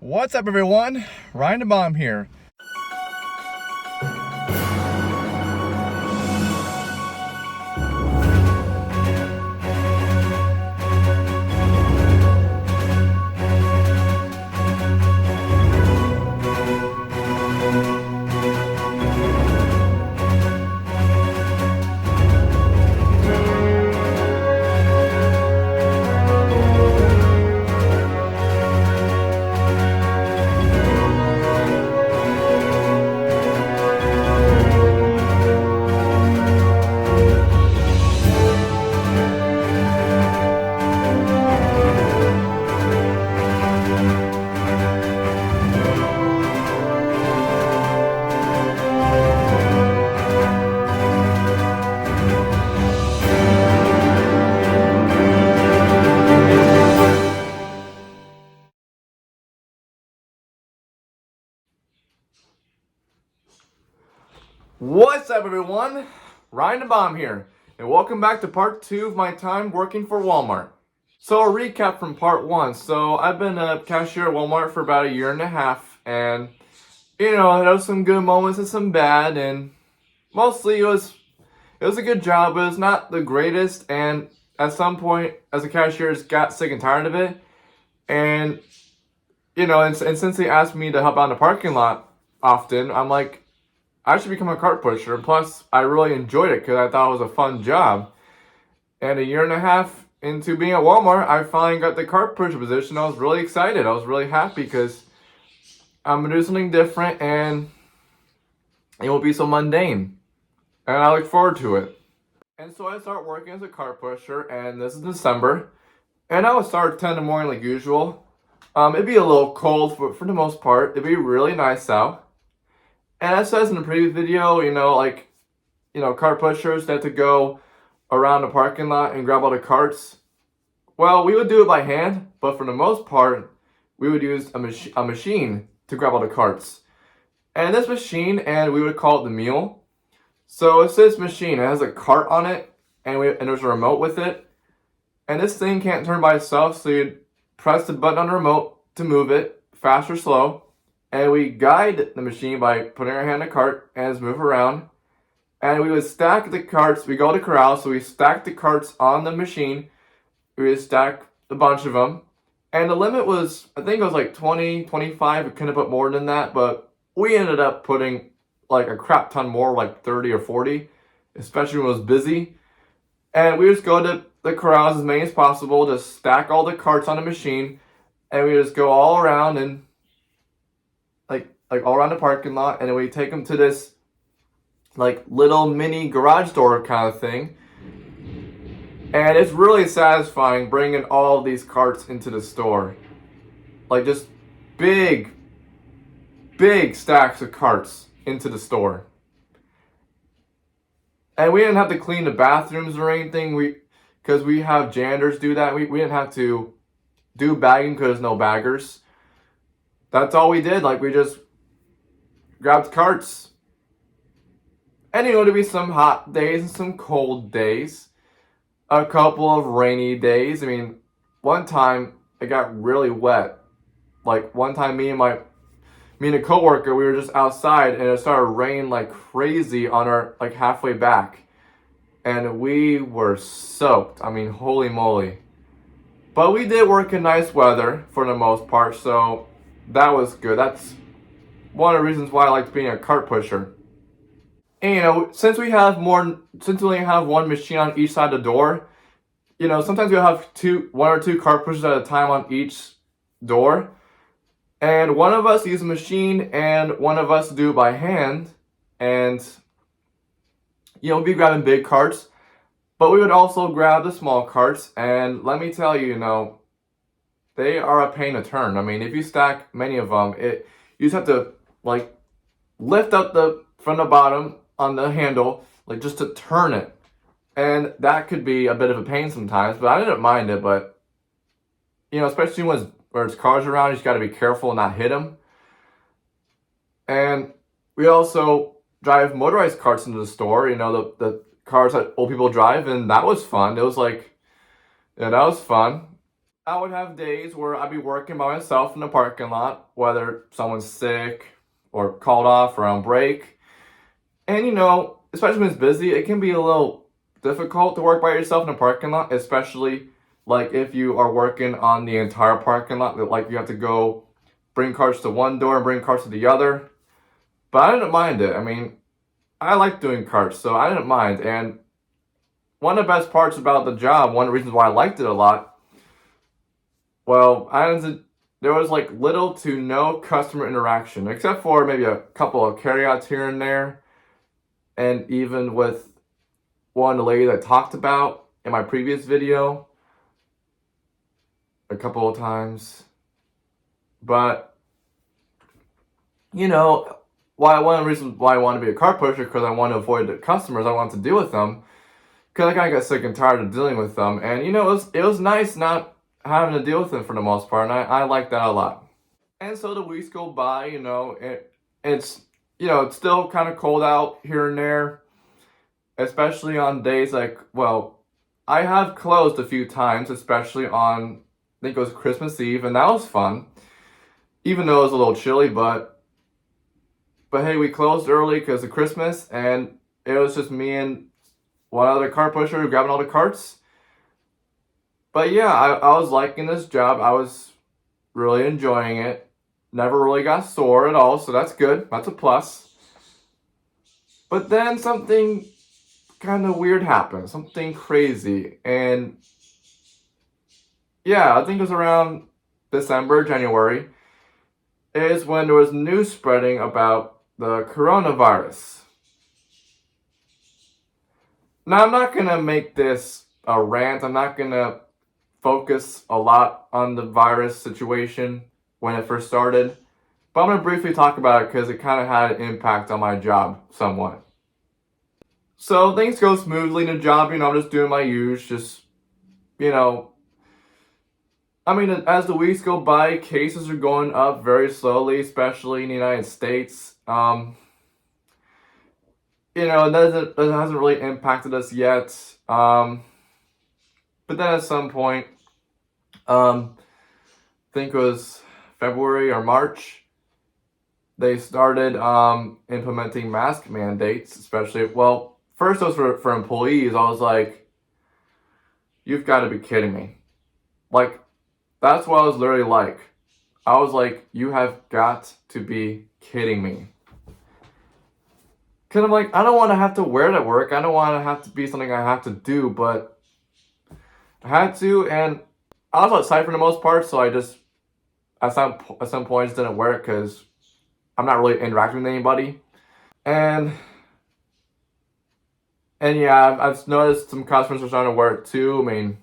What's up, everyone? Ryan the Bomb here. What's up, everyone? Ryan the Bomb here, and welcome back to part 2 of my time working for Walmart. So a recap from part 1. So I've been a cashier at Walmart for about a year and a half, and there was some good moments and some bad, and mostly it was a good job, but it's not the greatest. And at some point, as a cashier, just got sick and tired of it. And and since they asked me to help out in the parking lot often, I'm like, I should become a cart pusher. And plus, I really enjoyed it because I thought it was a fun job. And a year and a half into being at Walmart, I finally got the cart pusher position. I was really excited. I was really happy because I'm going to do something different and it won't be so mundane. And I look forward to it. And so I start working as a cart pusher, and this is December. And I would start at 10 in the morning like usual. It'd be a little cold, but for the most part, it'd be really nice out. And as says in the previous video, cart pushers, they have to go around the parking lot and grab all the carts. Well, we would do it by hand, but for the most part, we would use a machine to grab all the carts. And this machine, and we would call it the mule. So it's this machine. It has a cart on it, and there's a remote with it. And this thing can't turn by itself, so you'd press the button on the remote to move it, fast or slow. And we guide the machine by putting our hand in the cart and just move around. And we would stack the carts. We go to corral, so we stack the carts on the machine. We would stack a bunch of them. And the limit was, I think it was like 20, 25. We couldn't put more than that, but we ended up putting like a crap ton more, like 30 or 40, especially when it was busy. And we just go to the corrals as many as possible, just stack all the carts on the machine, and we just go all around and like all around the parking lot, and then we take them to this like little mini garage door kind of thing. And it's really satisfying bringing all of these carts into the store. Like just big stacks of carts into the store. And we didn't have to clean the bathrooms or anything, because we have janitors do that. We didn't have to do bagging because there's no baggers. That's all we did. Like, we just grabbed carts. And there'd be some hot days and some cold days. A couple of rainy days. I mean, one time it got really wet. Like, one time me and a coworker, we were just outside and it started raining like crazy on our like halfway back. And we were soaked. I mean, holy moly. But we did work in nice weather for the most part, so that was good. That's one of the reasons why I liked being a cart pusher. And since we only have one machine on each side of the door, sometimes we'll have one or two cart pushers at a time on each door. And one of us use a machine and one of us do it by hand. And we'd be grabbing big carts, but we would also grab the small carts. And let me tell you, they are a pain to turn. I mean, if you stack many of them, you just have to like lift up from the bottom on the handle, like just to turn it. And that could be a bit of a pain sometimes, but I didn't mind it. But especially when there's cars around, you just got to be careful and not hit them. And we also drive motorized carts into the store, the cars that old people drive, and that was fun. It was that was fun. I would have days where I'd be working by myself in the parking lot, whether someone's sick or called off or on break. And especially when it's busy, it can be a little difficult to work by yourself in a parking lot, especially like if you are working on the entire parking lot, like you have to go bring carts to one door and bring carts to the other. But I didn't mind it. I mean, I like doing carts, so I didn't mind. And one of the best parts about the job, one of the reasons why I liked it a lot, well, there was like little to no customer interaction, except for maybe a couple of carryouts here and there. And even with one lady that I talked about in my previous video a couple of times. But, one of the reasons why I want to be a car pusher, because I want to avoid the customers I want to deal with them. Because I kind of got sick and tired of dealing with them. And, it was nice not having to deal with them for the most part. And I like that a lot. And so the weeks go by, it's still kind of cold out here and there. Especially on days like, well, I have closed a few times, especially on, I think it was Christmas Eve, and that was fun. Even though it was a little chilly, but hey, we closed early because of Christmas, and it was just me and one other car pusher grabbing all the carts. But yeah, I was liking this job. I was really enjoying it. Never really got sore at all, so that's good. That's a plus. But then something kind of weird happened, something crazy, and yeah, I think it was around December, January, is when there was news spreading about the coronavirus. Now, I'm not gonna make this a rant. I'm not gonna focus a lot on the virus situation when it first started, but I'm gonna briefly talk about it because it kind of had an impact on my job somewhat. So things go smoothly in the job, I'm just doing my usual, as the weeks go by, cases are going up very slowly, especially in the United States. It hasn't really impacted us yet. But then at some point, I think it was February or March, they started implementing mask mandates, especially, first, it was for employees. I was like, you've got to be kidding me. Like, that's what I was literally like. I was like, you have got to be kidding me. Because I'm like, I don't want to have to wear it at work. I don't want to have to be something I have to do, but I had to. And I was outside for the most part, so I just, at some points, didn't wear it because I'm not really interacting with anybody. And yeah, I've noticed some customers are starting to wear it too. I mean,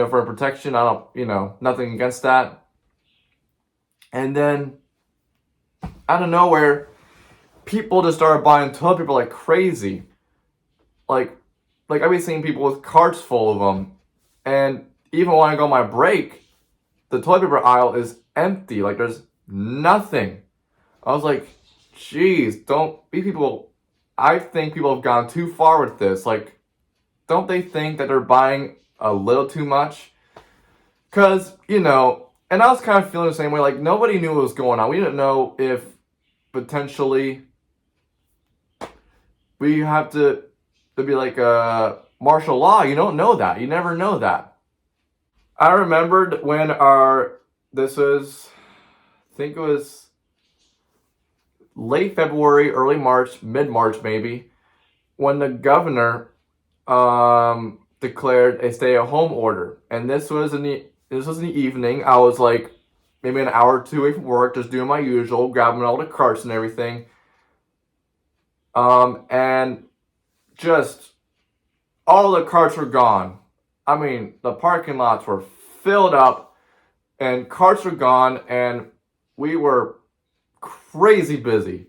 for protection, I don't, nothing against that. And then, out of nowhere, people just started buying toilet paper like crazy. Like I've been seeing people with carts full of them. And even when I go on my break, the toilet paper aisle is empty. Like, there's nothing. I was like, geez, I think people have gone too far with this. Like, don't they think that they're buying a little too much? Because, and I was kind of feeling the same way. Like, nobody knew what was going on. We didn't know if potentially we have to be like a martial law. You don't know that. You never know that. I remembered when I think it was late February, early March, mid-March maybe, when the governor declared a stay-at-home order. And this was in the evening. I was like maybe an hour or two away from work, just doing my usual, grabbing all the carts and everything. And just all the carts were gone. I mean, the parking lots were filled up and carts were gone, and we were crazy busy.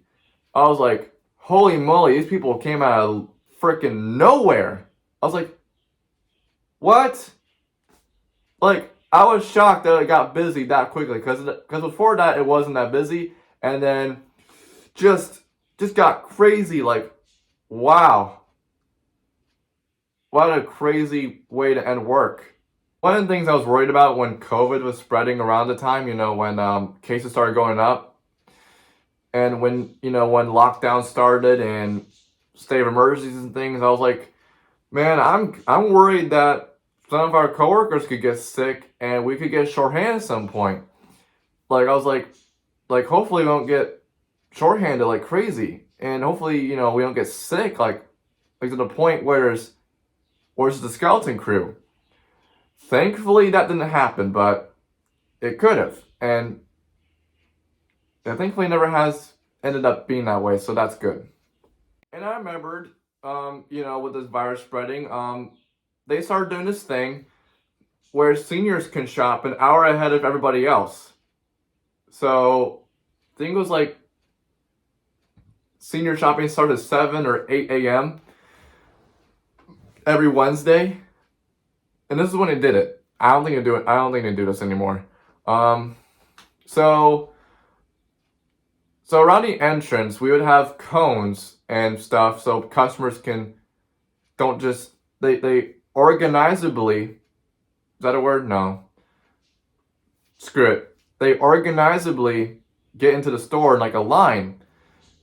I was like, holy moly, these people came out of freaking nowhere. I was like, what? Like, I was shocked that it got busy that quickly, because before that it wasn't that busy, and then just got crazy. Like, wow, what a crazy way to end work. One of the things I was worried about when COVID was spreading around the time, when cases started going up, and when lockdown started and state of emergencies and things, I was like, man, I'm worried that some of our coworkers could get sick and we could get shorthanded at some point. Like I was like hopefully we don't get shorthanded like crazy, and hopefully we don't get sick like to the point where it's the skeleton crew. Thankfully that didn't happen, but it could have, and it thankfully never has ended up being that way, so that's good. And I remembered, with this virus spreading, they started doing this thing where seniors can shop an hour ahead of everybody else. So, I think it was like senior shopping started at 7 or 8 a.m. every Wednesday. And this is when they did it. I don't think they do this anymore. So around the entrance, we would have cones and stuff so customers don't just, they organizably, is that a word? No. Screw it. They organizably get into the store in like a line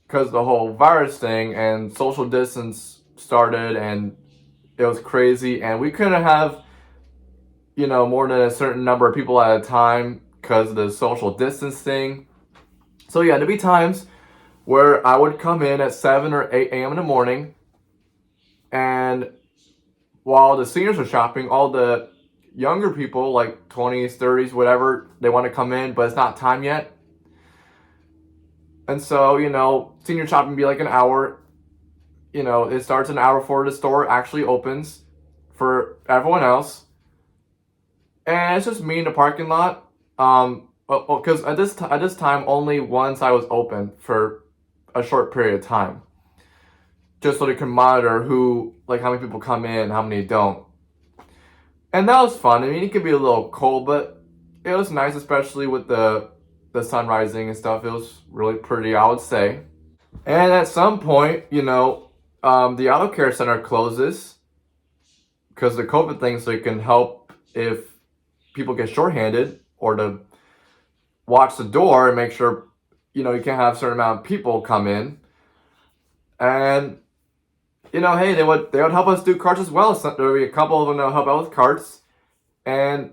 because the whole virus thing and social distance started, and it was crazy, and we couldn't have, more than a certain number of people at a time because of the social distance thing. So yeah, there'd be times where I would come in at 7 or 8 a.m. in the morning, and while the seniors are shopping, all the younger people, like 20s, 30s, whatever, they want to come in, but it's not time yet. And so, senior shopping be like an hour. It starts an hour before the store actually opens for everyone else. And it's just me in the parking lot. Because at this time, only one side was open for a short period of time, just so they can monitor how many people come in, how many don't. And that was fun. I mean, it could be a little cold, but it was nice, especially with the sun rising and stuff. It was really pretty, I would say. And at some point, the auto care center closes because of the COVID thing, so it can help if people get shorthanded, or to watch the door and make sure, you can't have a certain amount of people come in. And, hey, they would help us do carts as well. So there would be a couple of them that would help out with carts. And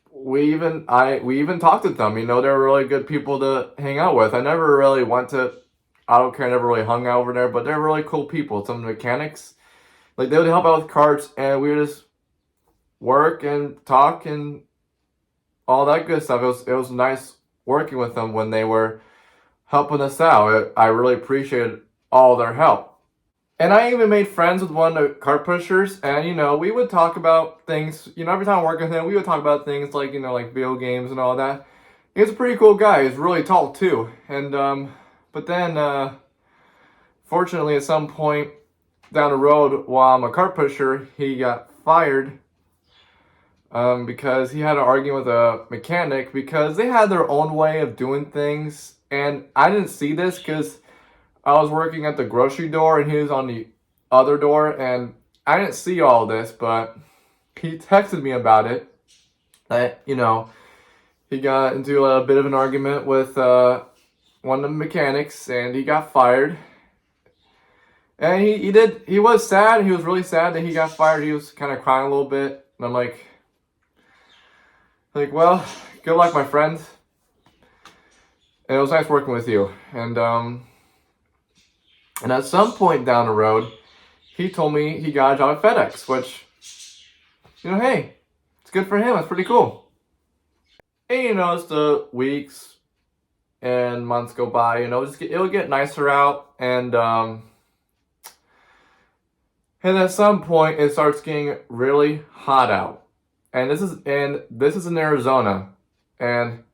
we even talked with them. They were really good people to hang out with. I never really went to auto care, I never really hung out over there, but they're really cool people. Some of the mechanics, they would help out with carts, and we would just work and talk and all that good stuff. It was nice working with them when they were helping us out. I really appreciated all their help. And I even made friends with one of the cart pushers, and we would talk about things. Every time I worked with him, we would talk about things like like video games and all that. He was a pretty cool guy. He's really tall too. And but then fortunately, at some point down the road, while I'm a cart pusher, he got fired because he had an argument with a mechanic because they had their own way of doing things. And I didn't see this because I was working at the grocery door and he was on the other door, and I didn't see all this, but he texted me about it. That, he got into a bit of an argument with one of the mechanics, and he got fired. And he was sad. He was really sad that he got fired. He was kind of crying a little bit. And I'm like, well, good luck, my friend. And it was nice working with you. And at some point down the road, he told me he got a job at FedEx, which, hey, it's good for him. It's pretty cool. And as the weeks and months go by, it'll get nicer out, and at some point it starts getting really hot out. And this is in Arizona, and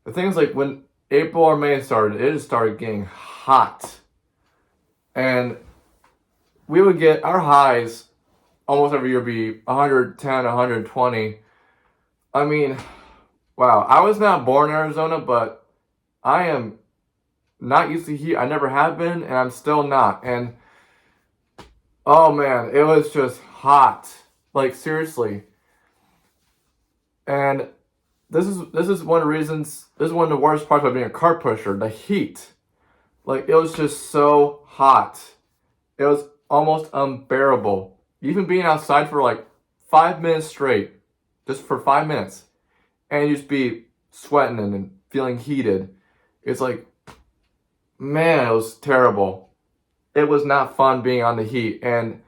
the thing is, when April or May started, it just started getting hot. And we would get our highs almost every year be 110, 120. I mean, wow. I was not born in Arizona, but I am not used to heat. I never have been, and I'm still not. And oh man, it was just hot. Seriously. And this is one of the reasons. This is one of the worst parts about being a car pusher. The heat, like it was just so hot. It was almost unbearable. Even being outside for like 5 minutes straight, just for 5 minutes, and you just be sweating and feeling heated. It's like, man, it was terrible. It was not fun being on the heat, and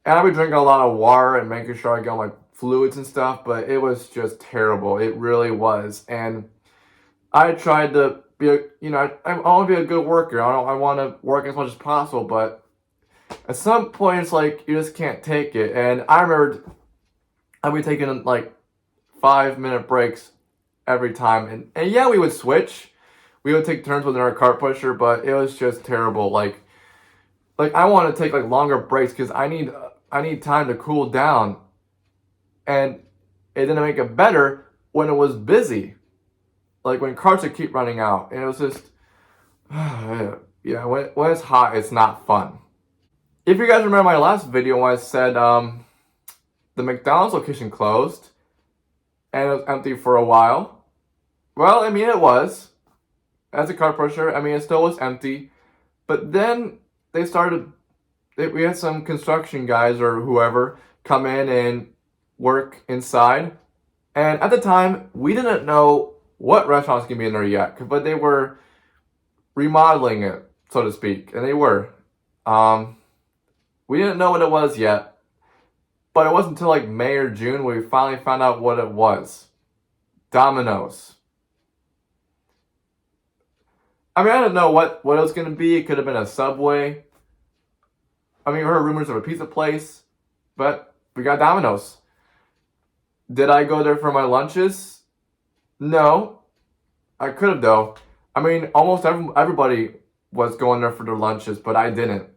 I would drink a lot of water and making sure I got my fluids and stuff, but it was just terrible. It really was. And I tried to be I want to be a good worker. I want to work as much as possible, but at some point it's like you just can't take it. And I remember I'd be taking like 5 minute breaks every time. And yeah, we would switch. We would take turns with our car pusher, but it was just terrible. Like I want to take like longer breaks because I need time to cool down, and it didn't make it better when it was busy, like when cars would keep running out, and it was just yeah. When it's hot, it's not fun. If you guys remember my last video when I said the McDonald's location closed and it was empty for a while, well, I mean it was as a car pusher. I mean it still was empty, but then they started. We had some construction guys or whoever come in and work inside. And at the time, we didn't know what restaurants can be in there yet, but they were remodeling it, so to speak. And they were. We didn't know what it was yet, but it wasn't until like May or June when we finally found out what it was. Dominos. I mean, I didn't know what it was going to be. It could have been a Subway. I mean, we heard rumors of a pizza place, but we got Domino's. Did I go there for my lunches? No. I could have, though. I mean, almost everybody was going there for their lunches, but I didn't.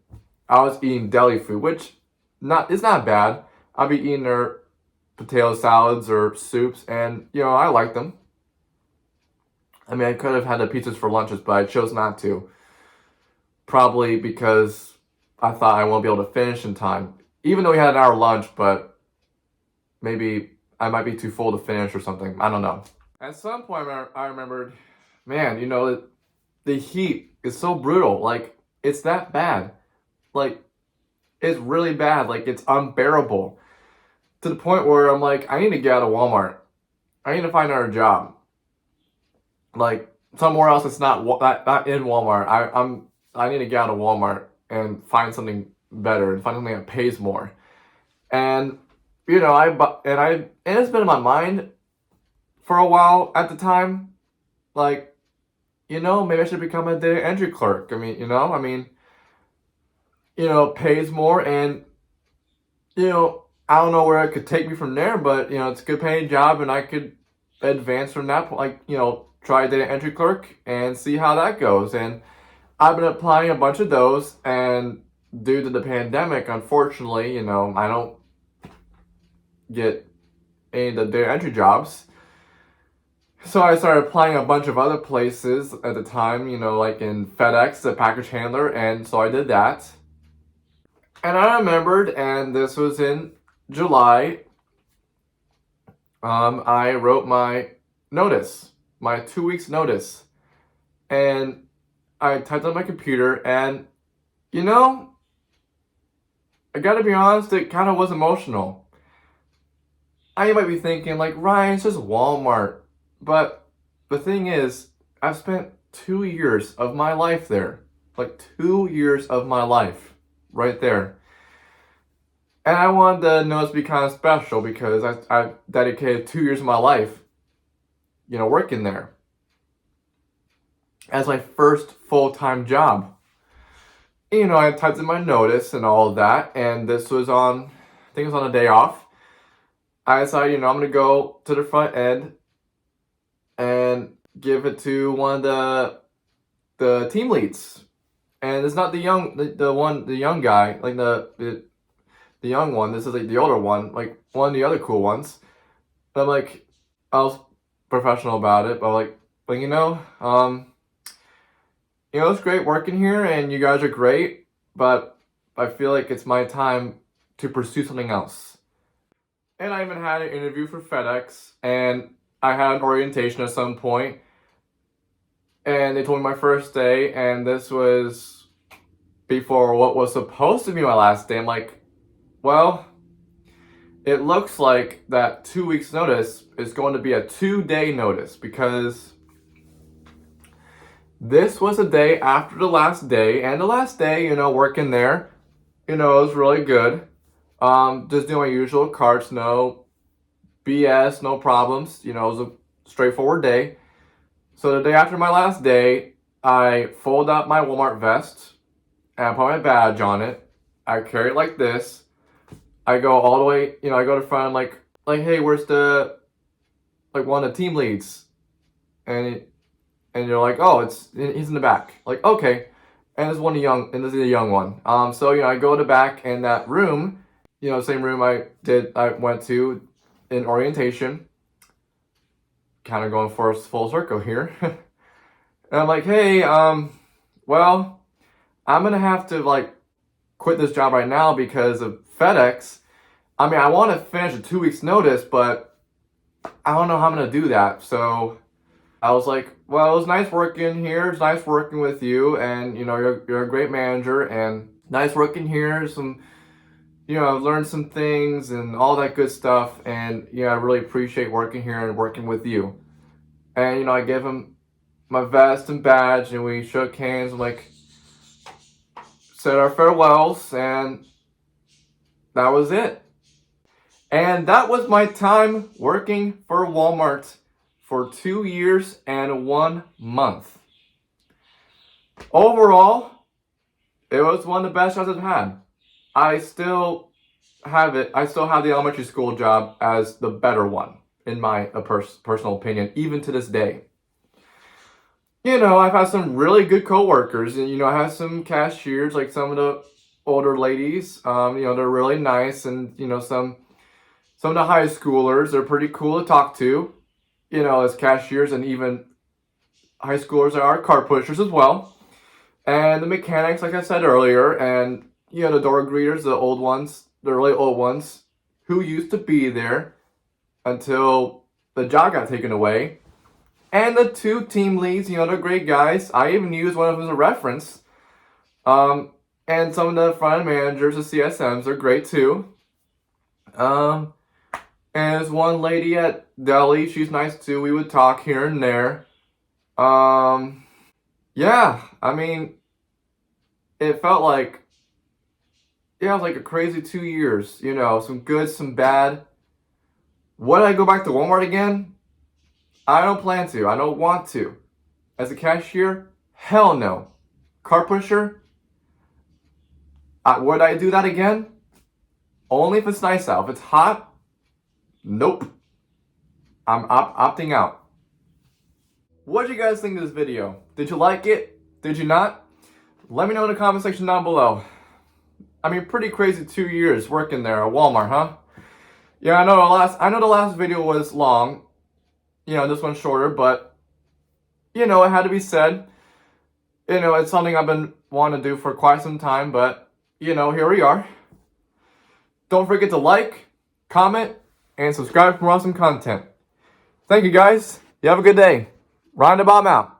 I was eating deli food, which it's not bad. I'll be eating their potato salads or soups, and, I like them. I mean, I could have had the pizzas for lunches, but I chose not to. Probably because I thought I won't be able to finish in time. Even though we had an hour lunch, but maybe I might be too full to finish or something. I don't know. At some point, I remembered, man, the heat is so brutal. Like, it's that bad. Like, it's really bad. Like, it's unbearable. To the point where I'm like, I need to get out of Walmart. I need to find another job. Like, somewhere else that's not in Walmart. I need to get out of Walmart and find something better and find something that pays more. And and it's been in my mind for a while at the time, like, maybe I should become a data entry clerk. Pays more, and I don't know where it could take me from there, but it's a good paying job, and I could advance from that point, like, try data entry clerk and see how that goes. And I've been applying a bunch of those, and due to the pandemic, unfortunately, I don't get any of the data entry jobs. So I started applying a bunch of other places at the time, like in FedEx, the package handler, and so I did that. And I remembered, and this was in July, I wrote my notice, my 2 weeks notice, and I typed on my computer, and I gotta be honest, it kind of was emotional. I might be thinking, like, Ryan, it's just Walmart. But the thing is, I've spent 2 years of my life there. Like, 2 years of my life right there. And I wanted the notice to be kind of special because I've dedicated 2 years of my life, working there as my first full-time job. I typed in my notice and all of that, and this was I think it was on a day off. I decided, I'm going to go to the front end and give it to one of the team leads. And it's not the young guy, like the young one. This is like the older one, like one of the other cool ones. But I'm like, I was professional about it, but it's great working here, and you guys are great, but I feel like it's my time to pursue something else. And I even had an interview for FedEx, and I had an orientation at some point, and they told me my first day, and this was before what was supposed to be my last day. I'm like, well, it looks like that 2 weeks notice is going to be a 2-day notice, because this was a day after the last day, and the last day, working there, it was really good. Just doing my usual carts, no BS, no problems. It was a straightforward day. So the day after my last day, I fold up my Walmart vest and I put my badge on it. I carry it like this. I go all the way, I go to front, I'm like, hey, where's one of the team leads? And you're like, oh, he's in the back. Like, okay. And this is a young one. So, I go to the back, and that room, same room I went to in orientation. Kind of going for a full circle here. And I'm like, hey, well, I'm gonna have to quit this job right now because of FedEx. I mean, I want to finish a 2 weeks notice, but I don't know how I'm gonna do that. So I was like, well, it was nice working here. It's nice working with you, and you're a great manager, and nice working here. I've learned some things and all that good stuff, and I really appreciate working here and working with you. And I gave him my vest and badge, and we shook hands and said our farewells, and that was it. And that was my time working for Walmart for 2 years and 1 month. Overall, it was one of the best jobs I've had. I still have it. I still have the elementary school job as the better one, in my personal opinion, even to this day. I've had some really good coworkers, and I have some cashiers, like some of the older ladies. They're really nice, and some of the high schoolers, they're pretty cool to talk to. As cashiers, and even high schoolers are car pushers as well. And the mechanics, like I said earlier, and the door greeters, the old ones, the really old ones, who used to be there until the job got taken away. And the 2 team leads, they're great guys. I even used one of them as a reference. And some of the front managers, the CSMs, are great too. And there's one lady at Deli, she's nice too. We would talk here and there. Yeah, I mean, it felt like, it was like a crazy 2 years, some good, some bad. Would I go back to Walmart again? I don't plan to. I don't want to. As a cashier? Hell no. Car pusher? Would I do that again? Only if it's nice out. If it's hot? Nope. I'm opting out. What did you guys think of this video? Did you like it? Did you not? Let me know in the comment section down below. I mean, pretty crazy 2 years working there at Walmart, huh? Yeah, I know the last video was long. This one's shorter, but it had to be said. It's something I've been wanting to do for quite some time, but here we are. Don't forget to like, comment, and subscribe for more awesome content. Thank you guys. You have a good day. Ryan the Bomb out.